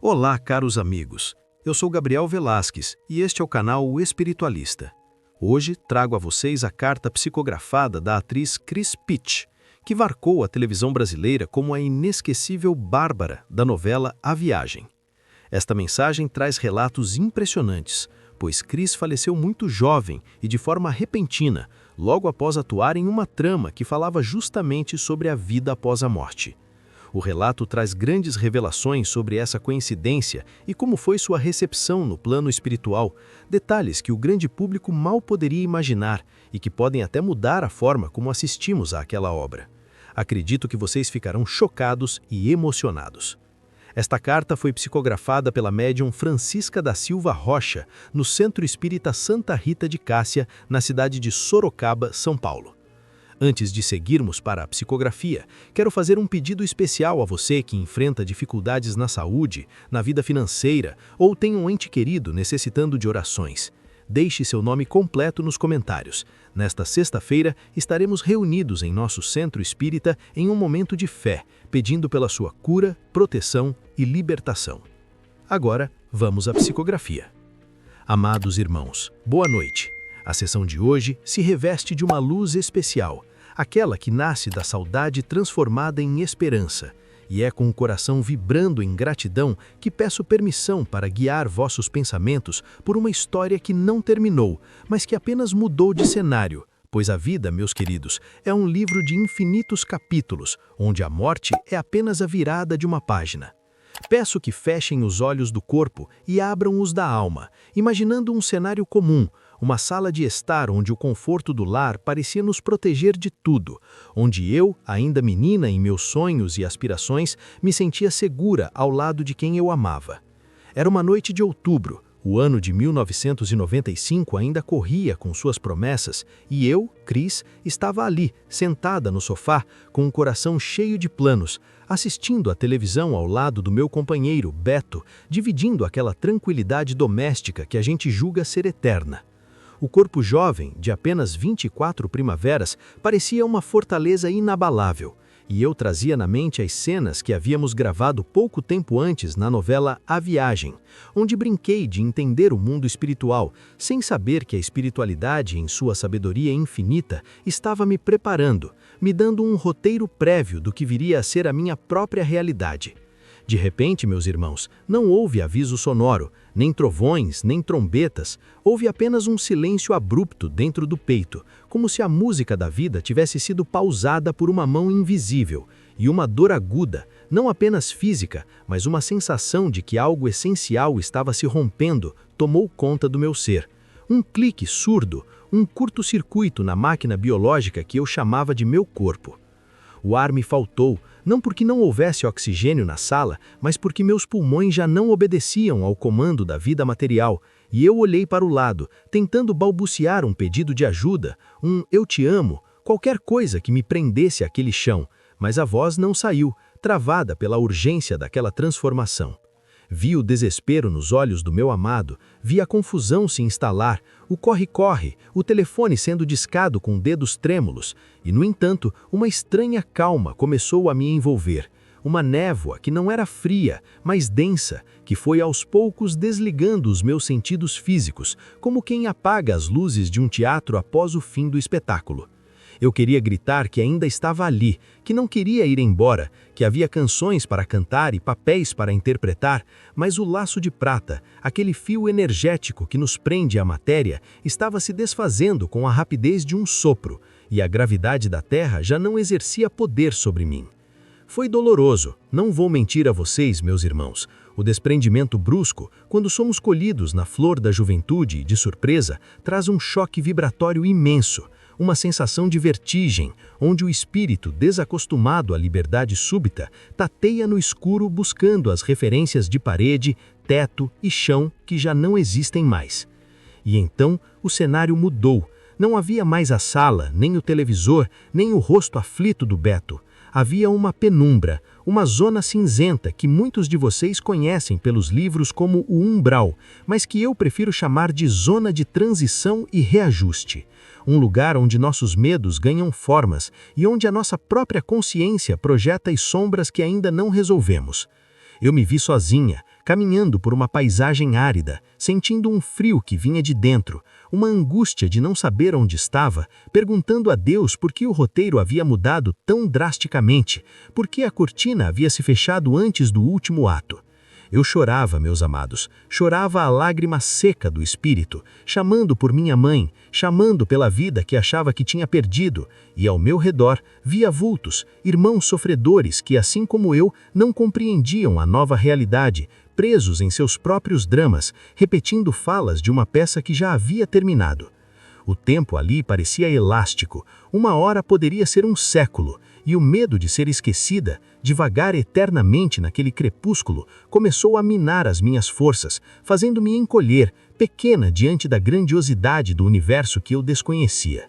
Olá, caros amigos. Eu sou Gabriel Velasquez e este é o canal O Espiritualista. Hoje trago a vocês a carta psicografada da atriz Cris Pitch, que marcou a televisão brasileira como a inesquecível Bárbara da novela A Viagem. Esta mensagem traz relatos impressionantes, pois Cris faleceu muito jovem e de forma repentina, logo após atuar em uma trama que falava justamente sobre a vida após a morte. O relato traz grandes revelações sobre essa coincidência e como foi sua recepção no plano espiritual, detalhes que o grande público mal poderia imaginar e que podem até mudar a forma como assistimos àquela obra. Acredito que vocês ficarão chocados e emocionados. Esta carta foi psicografada pela médium Francisca da Silva Rocha, no Centro Espírita Santa Rita de Cássia, na cidade de Sorocaba, São Paulo. Antes de seguirmos para a psicografia, quero fazer um pedido especial a você que enfrenta dificuldades na saúde, na vida financeira ou tem um ente querido necessitando de orações. Deixe seu nome completo nos comentários. Nesta sexta-feira, estaremos reunidos em nosso centro espírita em um momento de fé, pedindo pela sua cura, proteção e libertação. Agora, vamos à psicografia. Amados irmãos, boa noite. A sessão de hoje se reveste de uma luz especial, aquela que nasce da saudade transformada em esperança, e é com o coração vibrando em gratidão que peço permissão para guiar vossos pensamentos por uma história que não terminou, mas que apenas mudou de cenário, pois a vida, meus queridos, é um livro de infinitos capítulos, onde a morte é apenas a virada de uma página. Peço que fechem os olhos do corpo e abram os da alma, imaginando um cenário comum, uma sala de estar onde o conforto do lar parecia nos proteger de tudo, onde eu, ainda menina em meus sonhos e aspirações, me sentia segura ao lado de quem eu amava. Era uma noite de outubro, o ano de 1995 ainda corria com suas promessas e eu, Cris, estava ali, sentada no sofá, com um coração cheio de planos, assistindo à televisão ao lado do meu companheiro, Beto, dividindo aquela tranquilidade doméstica que a gente julga ser eterna. O corpo jovem, de apenas 24 primaveras, parecia uma fortaleza inabalável, e eu trazia na mente as cenas que havíamos gravado pouco tempo antes na novela A Viagem, onde brinquei de entender o mundo espiritual, sem saber que a espiritualidade, em sua sabedoria infinita, estava me preparando, me dando um roteiro prévio do que viria a ser a minha própria realidade. De repente, meus irmãos, não houve aviso sonoro, nem trovões, nem trombetas, houve apenas um silêncio abrupto dentro do peito, como se a música da vida tivesse sido pausada por uma mão invisível, e uma dor aguda, não apenas física, mas uma sensação de que algo essencial estava se rompendo, tomou conta do meu ser. Um clique surdo, um curto-circuito na máquina biológica que eu chamava de meu corpo. O ar me faltou, não porque não houvesse oxigênio na sala, mas porque meus pulmões já não obedeciam ao comando da vida material, e eu olhei para o lado, tentando balbuciar um pedido de ajuda, um "eu te amo", qualquer coisa que me prendesse àquele chão, mas a voz não saiu, travada pela urgência daquela transformação. Vi o desespero nos olhos do meu amado, vi a confusão se instalar, o corre-corre, o telefone sendo discado com dedos trêmulos, e, no entanto, uma estranha calma começou a me envolver. Uma névoa que não era fria, mas densa, que foi aos poucos desligando os meus sentidos físicos, como quem apaga as luzes de um teatro após o fim do espetáculo. Eu queria gritar que ainda estava ali, que não queria ir embora, que havia canções para cantar e papéis para interpretar, mas o laço de prata, aquele fio energético que nos prende à matéria, estava se desfazendo com a rapidez de um sopro, e a gravidade da Terra já não exercia poder sobre mim. Foi doloroso, não vou mentir a vocês, meus irmãos. O desprendimento brusco, quando somos colhidos na flor da juventude e de surpresa, traz um choque vibratório imenso, uma sensação de vertigem, onde o espírito, desacostumado à liberdade súbita, tateia no escuro buscando as referências de parede, teto e chão que já não existem mais. E então o cenário mudou. Não havia mais a sala, nem o televisor, nem o rosto aflito do Beto. Havia uma penumbra, uma zona cinzenta que muitos de vocês conhecem pelos livros como o umbral, mas que eu prefiro chamar de zona de transição e reajuste. Um lugar onde nossos medos ganham formas e onde a nossa própria consciência projeta as sombras que ainda não resolvemos. Eu me vi sozinha, caminhando por uma paisagem árida, sentindo um frio que vinha de dentro, uma angústia de não saber onde estava, perguntando a Deus por que o roteiro havia mudado tão drasticamente, por que a cortina havia se fechado antes do último ato. Eu chorava, meus amados, chorava a lágrima seca do espírito, chamando por minha mãe, chamando pela vida que achava que tinha perdido, e ao meu redor via vultos, irmãos sofredores que, assim como eu, não compreendiam a nova realidade, presos em seus próprios dramas, repetindo falas de uma peça que já havia terminado. O tempo ali parecia elástico, uma hora poderia ser um século, e o medo de ser esquecida, de vagar eternamente naquele crepúsculo, começou a minar as minhas forças, fazendo-me encolher, pequena diante da grandiosidade do universo que eu desconhecia.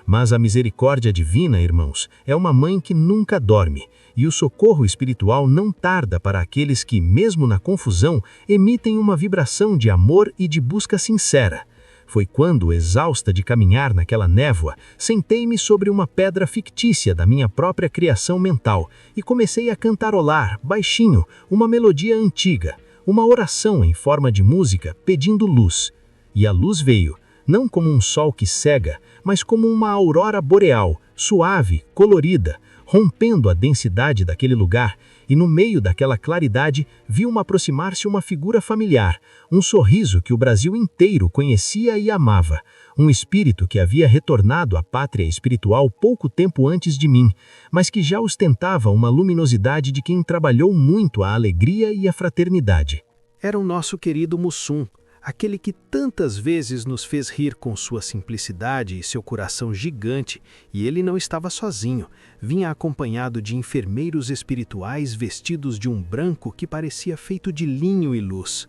Mas a misericórdia divina, irmãos, é uma mãe que nunca dorme, e o socorro espiritual não tarda para aqueles que, mesmo na confusão, emitem uma vibração de amor e de busca sincera. Foi quando, exausta de caminhar naquela névoa, sentei-me sobre uma pedra fictícia da minha própria criação mental e comecei a cantarolar, baixinho, uma melodia antiga, uma oração em forma de música pedindo luz. E a luz veio, não como um sol que cega, mas como uma aurora boreal, suave, colorida, rompendo a densidade daquele lugar, e no meio daquela claridade vi-me aproximar-se uma figura familiar, um sorriso que o Brasil inteiro conhecia e amava, um espírito que havia retornado à pátria espiritual pouco tempo antes de mim, mas que já ostentava uma luminosidade de quem trabalhou muito a alegria e a fraternidade. Era o nosso querido Mussum, aquele que tantas vezes nos fez rir com sua simplicidade e seu coração gigante, e ele não estava sozinho, vinha acompanhado de enfermeiros espirituais vestidos de um branco que parecia feito de linho e luz.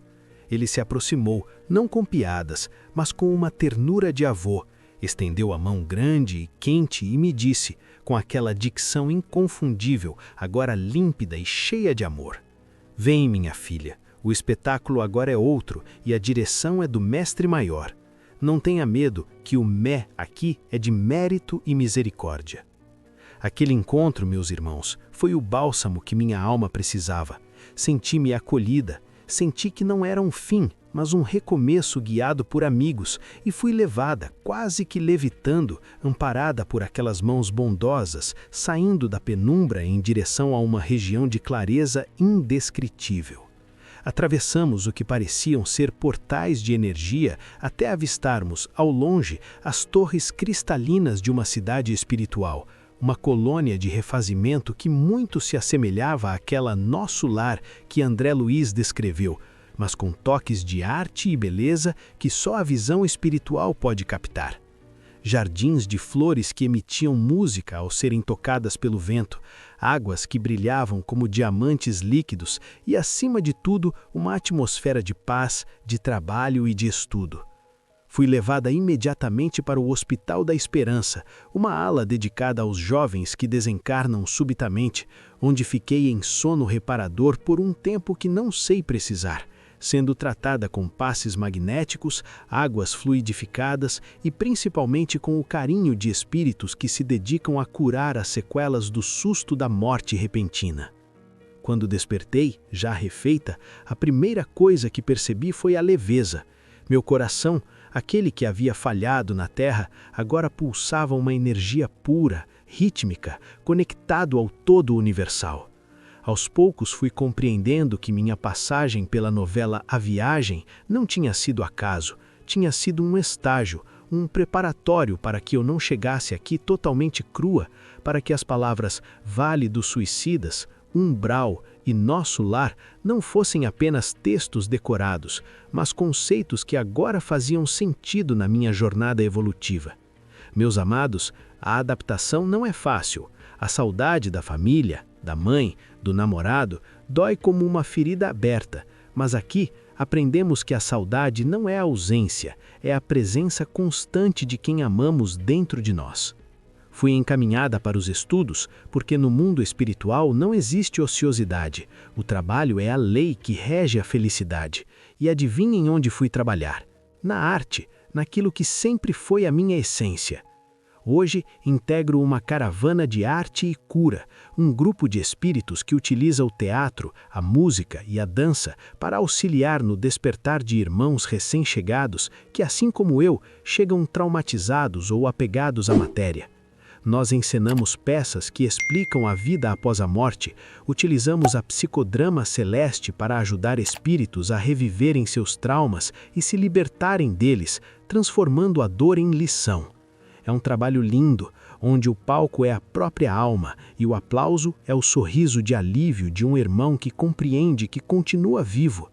Ele se aproximou, não com piadas, mas com uma ternura de avô, estendeu a mão grande e quente e me disse, com aquela dicção inconfundível, agora límpida e cheia de amor: "Vem, minha filha. O espetáculo agora é outro e a direção é do Mestre Maior. Não tenha medo que o Mé aqui é de mérito e misericórdia." Aquele encontro, meus irmãos, foi o bálsamo que minha alma precisava. Senti-me acolhida, senti que não era um fim, mas um recomeço guiado por amigos, e fui levada, quase que levitando, amparada por aquelas mãos bondosas, saindo da penumbra em direção a uma região de clareza indescritível. Atravessamos o que pareciam ser portais de energia até avistarmos, ao longe, as torres cristalinas de uma cidade espiritual, uma colônia de refazimento que muito se assemelhava àquela Nosso Lar que André Luiz descreveu, mas com toques de arte e beleza que só a visão espiritual pode captar. Jardins de flores que emitiam música ao serem tocadas pelo vento, águas que brilhavam como diamantes líquidos e, acima de tudo, uma atmosfera de paz, de trabalho e de estudo. Fui levada imediatamente para o Hospital da Esperança, uma ala dedicada aos jovens que desencarnam subitamente, onde fiquei em sono reparador por um tempo que não sei precisar, sendo tratada com passes magnéticos, águas fluidificadas e principalmente com o carinho de espíritos que se dedicam a curar as sequelas do susto da morte repentina. Quando despertei, já refeita, a primeira coisa que percebi foi a leveza. Meu coração, aquele que havia falhado na terra, agora pulsava uma energia pura, rítmica, conectado ao todo universal. Aos poucos fui compreendendo que minha passagem pela novela A Viagem não tinha sido acaso, tinha sido um estágio, um preparatório para que eu não chegasse aqui totalmente crua, para que as palavras Vale dos Suicidas, Umbral e Nosso Lar não fossem apenas textos decorados, mas conceitos que agora faziam sentido na minha jornada evolutiva. Meus amados, a adaptação não é fácil. A saudade da família, da mãe, do namorado, dói como uma ferida aberta, mas aqui aprendemos que a saudade não é a ausência, é a presença constante de quem amamos dentro de nós. Fui encaminhada para os estudos porque no mundo espiritual não existe ociosidade, o trabalho é a lei que rege a felicidade. E adivinhem onde fui trabalhar? Na arte, naquilo que sempre foi a minha essência. Hoje, integro uma caravana de arte e cura, um grupo de espíritos que utiliza o teatro, a música e a dança para auxiliar no despertar de irmãos recém-chegados que, assim como eu, chegam traumatizados ou apegados à matéria. Nós encenamos peças que explicam a vida após a morte, utilizamos a psicodrama celeste para ajudar espíritos a reviverem seus traumas e se libertarem deles, transformando a dor em lição. É um trabalho lindo, onde o palco é a própria alma e o aplauso é o sorriso de alívio de um irmão que compreende que continua vivo.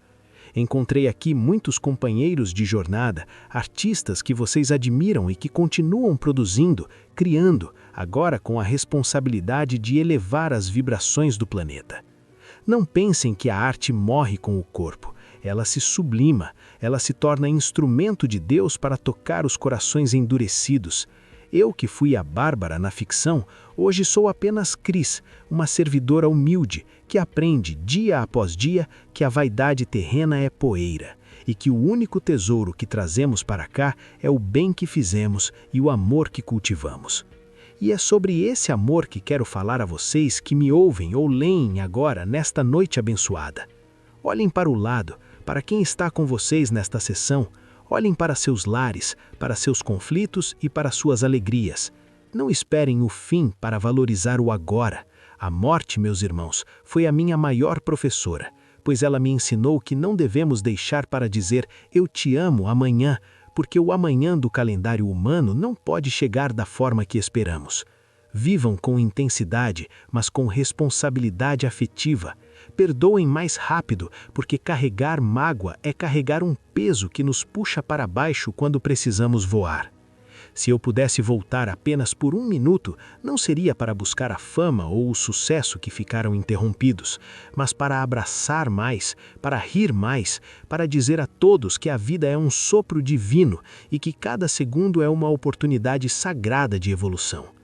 Encontrei aqui muitos companheiros de jornada, artistas que vocês admiram e que continuam produzindo, criando, agora com a responsabilidade de elevar as vibrações do planeta. Não pensem que a arte morre com o corpo. Ela se sublima, ela se torna instrumento de Deus para tocar os corações endurecidos. Eu que fui a Bárbara na ficção, hoje sou apenas Cris, uma servidora humilde, que aprende dia após dia que a vaidade terrena é poeira, e que o único tesouro que trazemos para cá é o bem que fizemos e o amor que cultivamos. E é sobre esse amor que quero falar a vocês que me ouvem ou leem agora nesta noite abençoada. Olhem para o lado, para quem está com vocês nesta sessão. Olhem para seus lares, para seus conflitos e para suas alegrias. Não esperem o fim para valorizar o agora. A morte, meus irmãos, foi a minha maior professora, pois ela me ensinou que não devemos deixar para dizer "eu te amo" amanhã, porque o amanhã do calendário humano não pode chegar da forma que esperamos. Vivam com intensidade, mas com responsabilidade afetiva. Perdoem mais rápido, porque carregar mágoa é carregar um peso que nos puxa para baixo quando precisamos voar. Se eu pudesse voltar apenas por um minuto, não seria para buscar a fama ou o sucesso que ficaram interrompidos, mas para abraçar mais, para rir mais, para dizer a todos que a vida é um sopro divino e que cada segundo é uma oportunidade sagrada de evolução.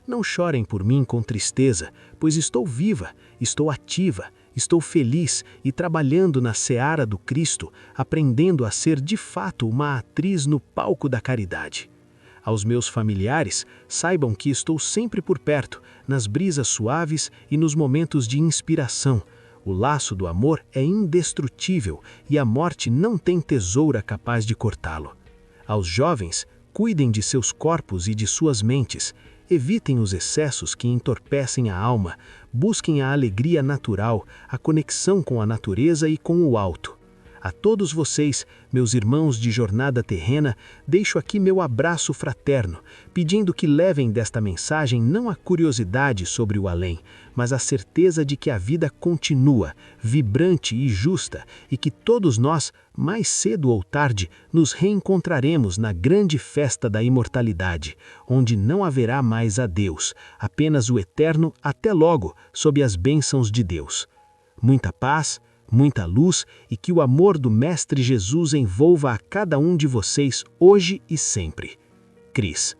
Não chorem por mim com tristeza, pois estou viva, estou ativa, estou feliz e trabalhando na seara do Cristo, aprendendo a ser de fato uma atriz no palco da caridade. Aos meus familiares, saibam que estou sempre por perto, nas brisas suaves e nos momentos de inspiração. O laço do amor é indestrutível e a morte não tem tesoura capaz de cortá-lo. Aos jovens, cuidem de seus corpos e de suas mentes. Evitem os excessos que entorpecem a alma, busquem a alegria natural, a conexão com a natureza e com o alto. A todos vocês, meus irmãos de jornada terrena, deixo aqui meu abraço fraterno, pedindo que levem desta mensagem não a curiosidade sobre o além, mas a certeza de que a vida continua, vibrante e justa, e que todos nós, mais cedo ou tarde, nos reencontraremos na grande festa da imortalidade, onde não haverá mais adeus, apenas o eterno até logo, sob as bênçãos de Deus. Muita paz, muita luz e que o amor do Mestre Jesus envolva a cada um de vocês hoje e sempre. Cris.